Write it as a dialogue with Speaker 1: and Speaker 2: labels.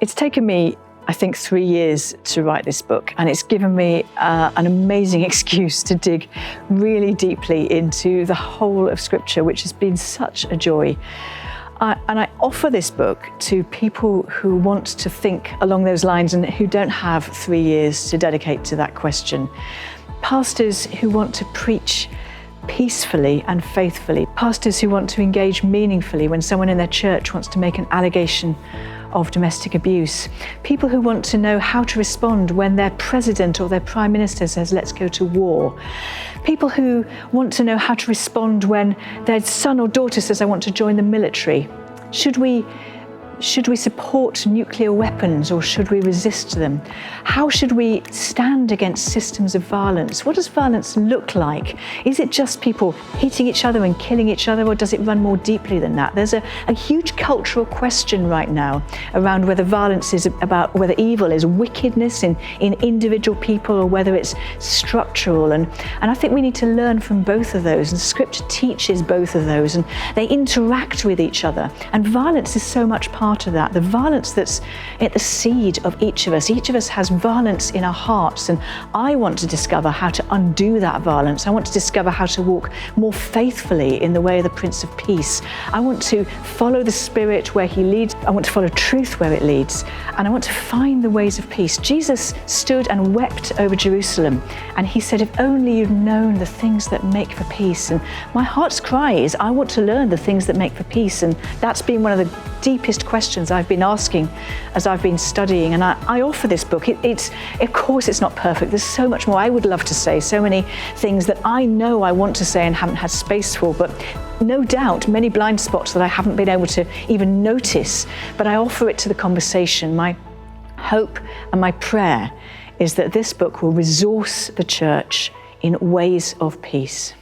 Speaker 1: It's taken me, I think, 3 years to write this book, and it's given me an amazing excuse to dig really deeply into the whole of Scripture, which has been such a joy. And I offer this book to people who want to think along those lines and who don't have 3 years to dedicate to that question. Pastors who want to preach peacefully and faithfully. Pastors who want to engage meaningfully when someone in their church wants to make an allegation of domestic abuse. People who want to know how to respond when their president or their prime minister says, let's go to war. People who want to know how to respond when their son or daughter says, I want to join the military. Should we support nuclear weapons or should we resist them? How should we stand against systems of violence? What does violence look like? Is it just people hitting each other and killing each other, or does it run more deeply than that? There's a huge cultural question right now around whether violence is about, whether evil is wickedness in individual people or whether it's structural. And I think we need to learn from both of those, and Scripture teaches both of those, and they interact with each other. And violence is so much part of that, the violence that's at the seed of each of us. Each of us has violence in our hearts, and I want to discover how to undo that violence. I want to discover how to walk more faithfully in the way of the Prince of Peace. I want to follow the Spirit where He leads. I want to follow truth where it leads, and I want to find the ways of peace. Jesus stood and wept over Jerusalem, and He said, if only you'd known the things that make for peace. And my heart's cry is, I want to learn the things that make for peace, and that's been one of the deepest questions I've been asking as I've been studying. And I offer this book. It's of course it's not perfect. There's so much more I would love to say, so many things that I know I want to say and haven't had space for, but no doubt many blind spots that I haven't been able to even notice, but I offer it to the conversation. My hope and my prayer is that this book will resource the church in ways of peace.